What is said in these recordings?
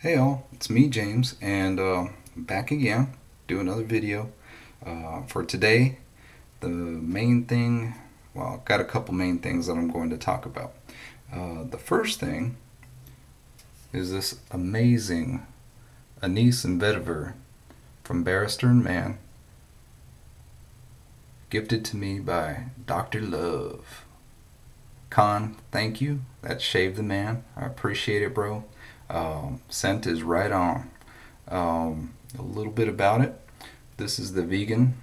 Hey all, it's me James, and back again, do another video. For today, the main thing, well, I've got a couple main things that I'm going to talk about. The first thing is this amazing Anise Vetiver from Barrister and Mann, gifted to me by Dr. Love. Con, thank you. That shaved the man. I appreciate it, bro. Scent is right on. A little bit about it. This is the vegan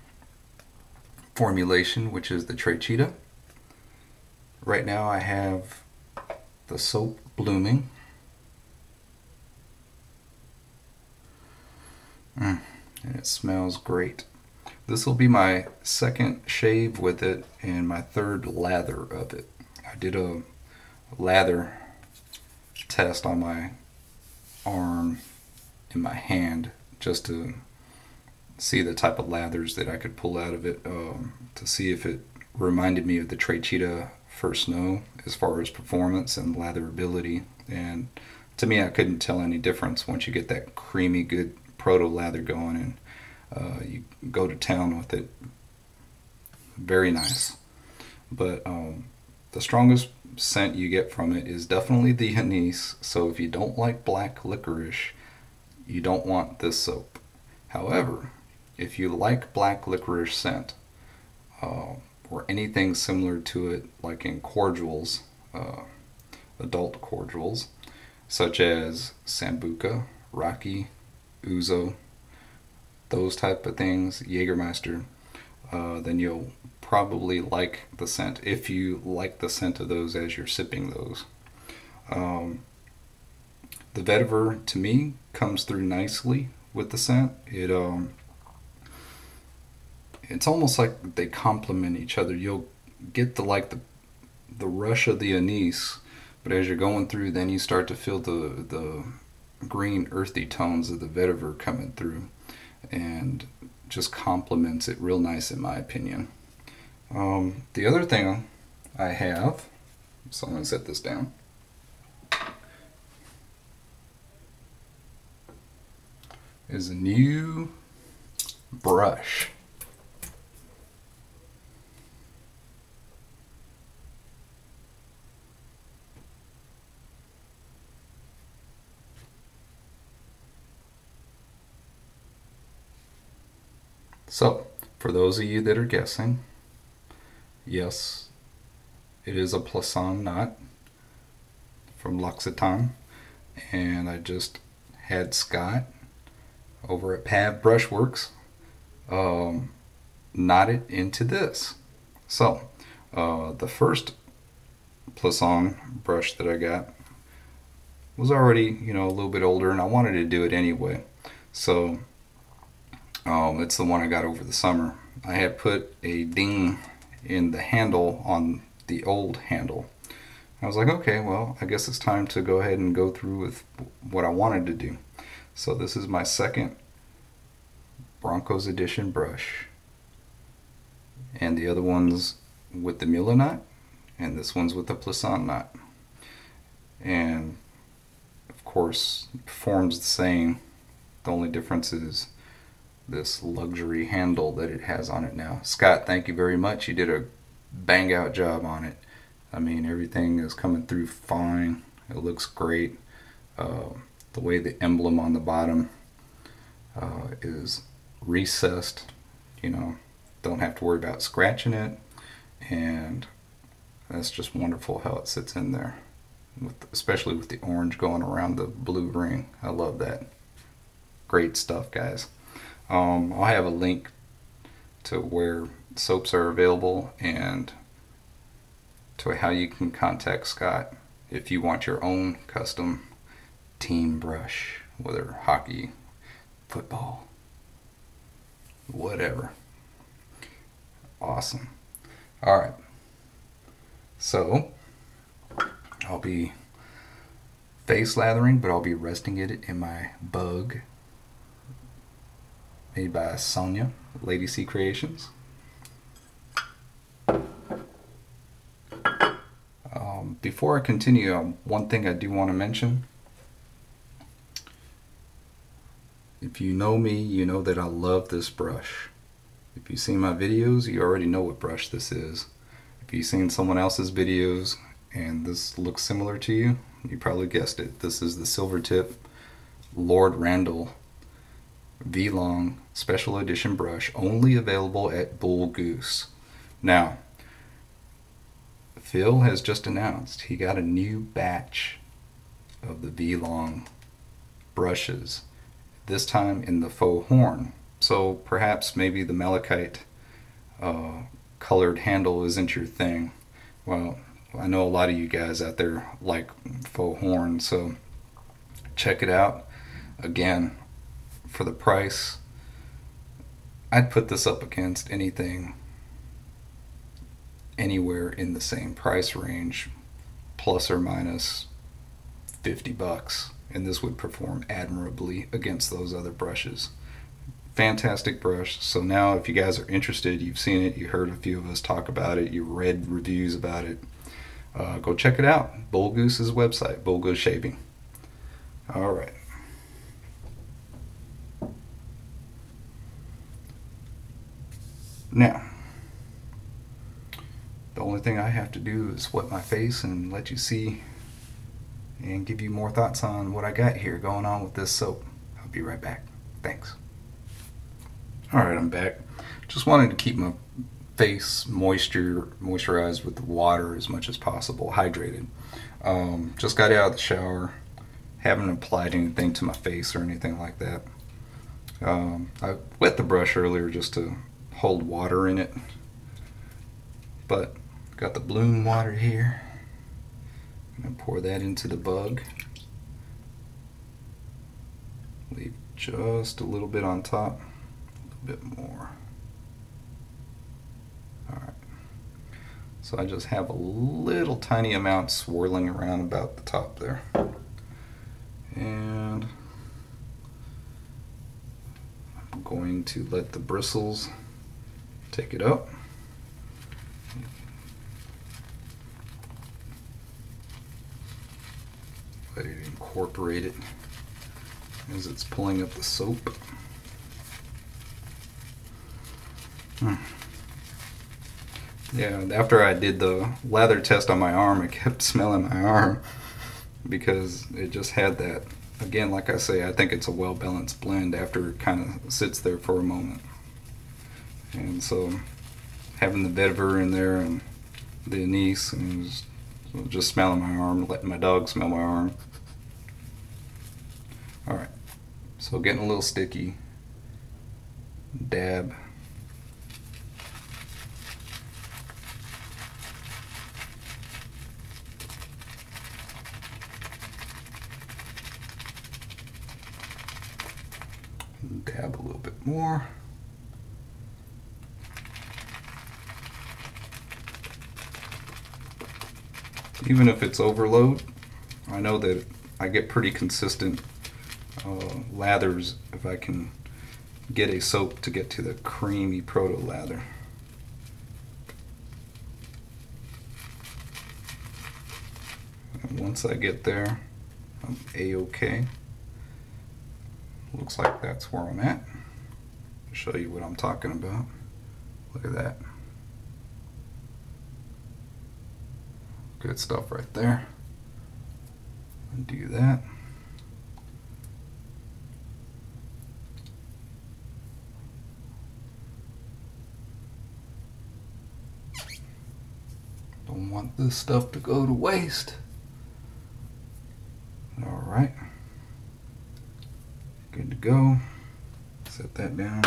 formulation, which is the Tre Citta. Right now I have the soap blooming. And it smells great. This will be my second shave with it and my third lather of it. I did a lather test on my arm and my hand just to see the type of lathers that I could pull out of it, to see if it reminded me of the Tre Citta First Snow as far as performance and latherability. And to me, I couldn't tell any difference once you get that creamy good proto lather going, and you go to town with it. Very nice. But the strongest scent you get from it is definitely the anise. So if you don't like black licorice, you don't want this soap. However, if you like black licorice scent, or anything similar to it, like in cordials, adult cordials, such as Sambuca, Rocky, Ouzo, those type of things, Jägermeister, then you'll probably like the scent, if you like the scent of those as you're sipping those. The vetiver, to me, comes through nicely with the scent. It's almost like they complement each other. You'll get the rush of the anise, but as you're going through, then you start to feel the green earthy tones of the vetiver coming through, and just complements it real nice in my opinion. The other thing I have, so I'm going to set this down, is a new brush. So, for those of you that are guessing, yes, it is a Plisson knot from L'Occitane, and I just had Scott over at PAV Brush Works knot it into this. So, the first Plisson brush that I got was already, a little bit older, and I wanted to do it anyway. So, it's the one I got over the summer. I had put a ding in the handle on the old handle. I was like, okay, well, I guess it's time to go ahead and go through with what I wanted to do. So this is my second Broncos edition brush. And the other one's with the Mula knot, and this one's with the Plisson knot. And of course, it performs the same. The only difference is this luxury handle that it has on it now. Scott, thank you very much. You did a bang out job on it. I mean, everything is coming through fine. It looks great. The way the emblem on the bottom is recessed, don't have to worry about scratching it, and that's just wonderful how it sits in there, especially with the orange going around the blue ring. I love that. Great stuff, guys. I'll have a link to where soaps are available and to how you can contact Scott if you want your own custom team brush, whether hockey, football, whatever. Awesome. Alright, so I'll be face lathering, but I'll be resting it in my bug made by Sonia, LadySea Creations. Before I continue, one thing I do want to mention If you know me, you know that I love this brush. If you've seen my videos, you already know what brush this is. If you've seen someone else's videos and this looks similar to you, you probably guessed it. This is the silver tip Lord Randall V-Long Special Edition brush, only available at Bull Goose. Now, Phil has just announced he got a new batch of the V-Long brushes, this time in the faux horn. So perhaps maybe the malachite colored handle isn't your thing. Well, I know a lot of you guys out there like faux horn, so check it out. Again, for the price, I'd put this up against anything anywhere in the same price range, plus or minus $50, and this would perform admirably against those other brushes. Fantastic brush. So now if you guys are interested, you've seen it, you heard a few of us talk about it, you read reviews about it, go check it out. Bull Goose's website, Bull Goose Shaving. All right. Now, the only thing I have to do is wet my face and let you see and give you more thoughts on what I got here going on with this soap. I'll be right back. Thanks. Alright, I'm back. Just wanted to keep my face moisturized with the water as much as possible, hydrated. Just got out of the shower, haven't applied anything to my face or anything like that. I wet the brush earlier just to hold water in it, but got the bloom water here. I'm gonna pour that into the bug. Leave just a little bit on top, a little bit more. Alright, so I just have a little tiny amount swirling around about the top there. And I'm going to let the bristles take it up. Let it incorporate it as it's pulling up the soap. Yeah, after I did the lather test on my arm, I kept smelling my arm because it just had that. Again, like I say, I think it's a well-balanced blend after it kind of sits there for a moment. And so having the vetiver in there and the anise, and just smelling my arm, letting my dog smell my arm. Alright, so getting a little sticky. Dab. Dab a little bit more. Even if it's overload, I know that I get pretty consistent lathers if I can get a soap to get to the creamy proto lather. And once I get there, I'm a-okay. Looks like that's where I'm at. I'll show you what I'm talking about. Look at that. Good stuff right there. Undo that. Don't want this stuff to go to waste. All right. Good to go. Set that down.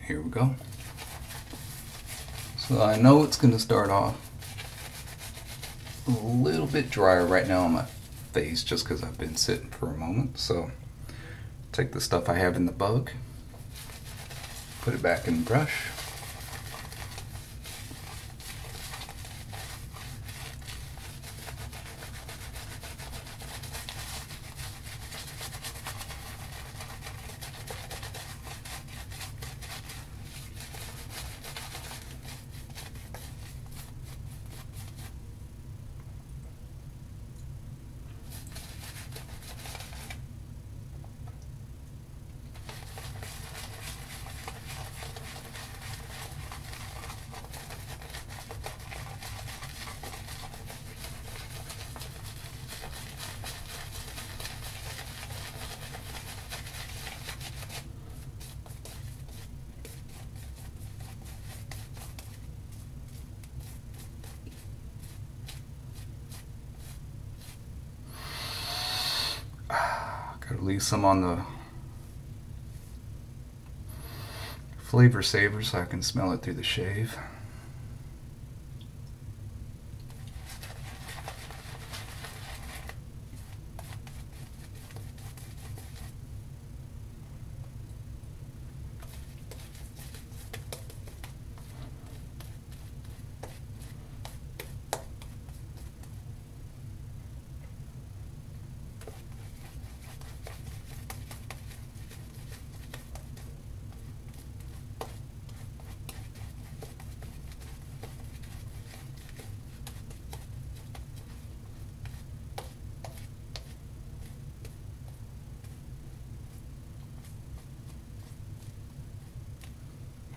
Here we go. So I know it's going to start off a little bit drier right now on my face just because I've been sitting for a moment. So take the stuff I have in the bug, put it back in the brush. Gotta leave some on the flavor saver so I can smell it through the shave.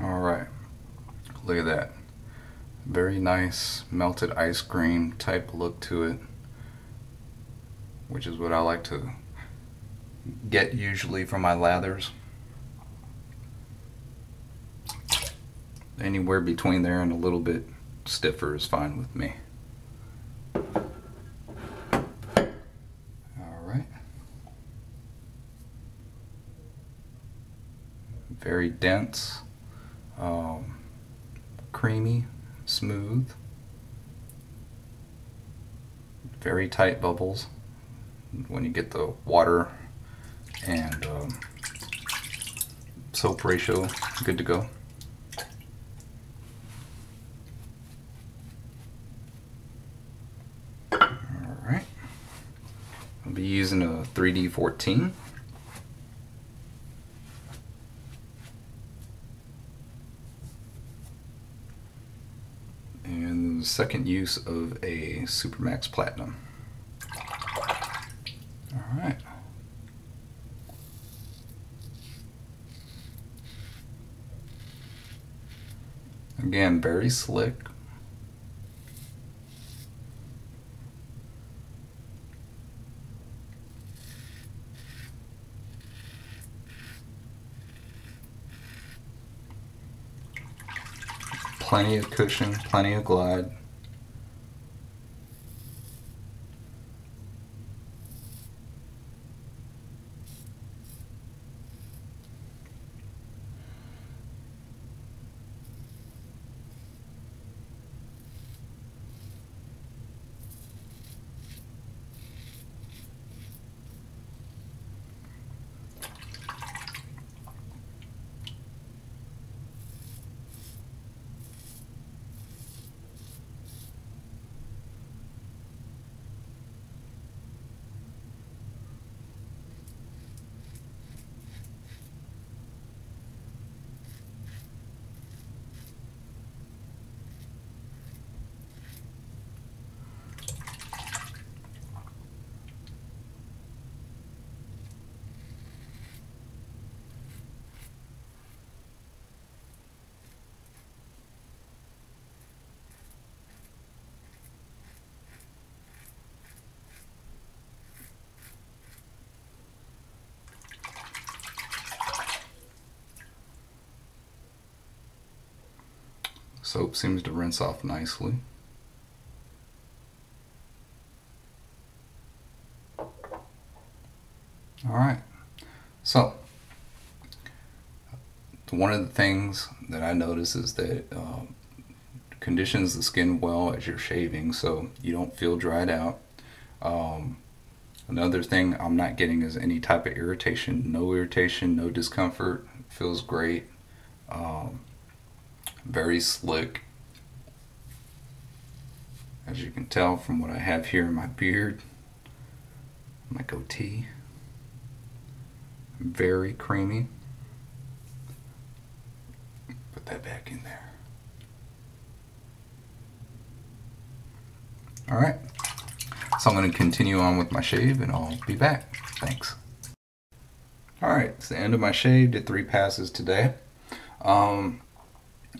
Alright, look at that. Very nice melted ice cream type look to it, which is what I like to get usually from my lathers. Anywhere between there and a little bit stiffer is fine with me. Alright. Very dense. Creamy, smooth, very tight bubbles when you get the water and soap ratio good to go. Alright, I'll be using a 3D14. And the second use of a SuperMax Platinum. Alright. Again, very slick. Plenty of cushion, plenty of glide. Soap seems to rinse off nicely. Alright, so one of the things that I notice is that conditions the skin well as you're shaving so you don't feel dried out. Another thing I'm not getting is any type of irritation, no discomfort. It feels great. Very slick, as you can tell from what I have here in my beard, my goatee. Very creamy. Put that back in there. Alright, so I'm going to continue on with my shave and I'll be back. Thanks. Alright, it's the end of my shave. Did 3 passes today.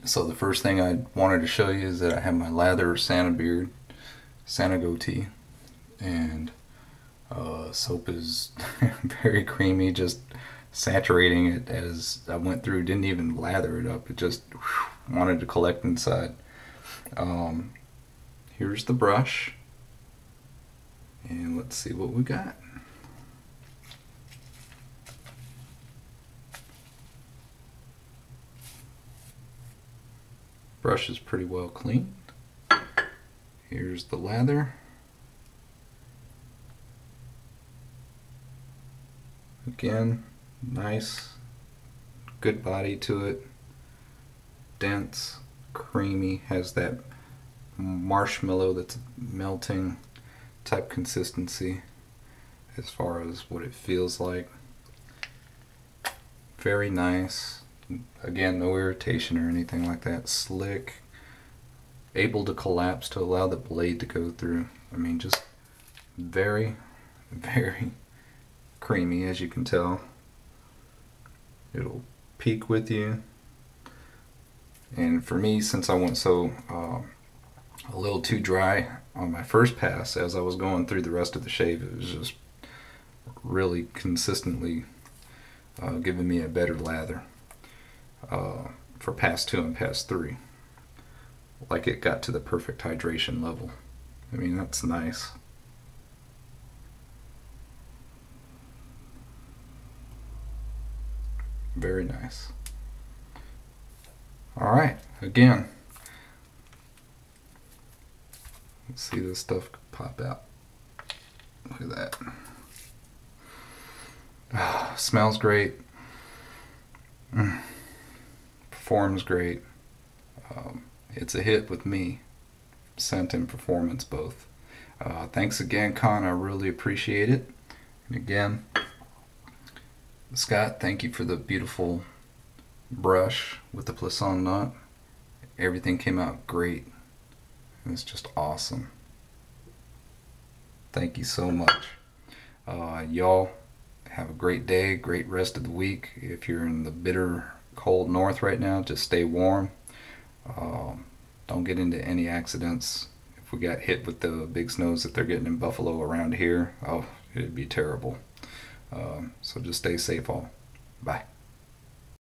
So the first thing I wanted to show you is that I have my lather Santa beard, Santa goatee, and soap is very creamy, just saturating it as I went through. Didn't even lather it up, it just wanted to collect inside. Here's the brush, and let's see what we got. Brush is pretty well cleaned. Here's the lather. Again, nice, good body to it. Dense, creamy, has that marshmallow that's melting type consistency as far as what it feels like. Very nice. Again, no irritation or anything like that. Slick, able to collapse to allow the blade to go through. I mean, just very, very creamy, as you can tell. It'll peak with you. And for me, since I went so a little too dry on my first pass, as I was going through the rest of the shave, it was just really consistently giving me a better lather for pass 2 and pass 3. Like it got to the perfect hydration level. I mean, that's nice. Very nice. Alright, again, let's see this stuff pop out. Look at that. Smells great. Performs great. It's a hit with me. Scent and performance both. Thanks again, Con. I really appreciate it. And again, Scott, thank you for the beautiful brush with the Plisson knot. Everything came out great. It's just awesome. Thank you so much. Y'all have a great day, great rest of the week. If you're in the bitter cold north right now, just stay warm. Don't get into any accidents. If we got hit with the big snows that they're getting in Buffalo around here, oh, it'd be terrible. So just stay safe all. Bye.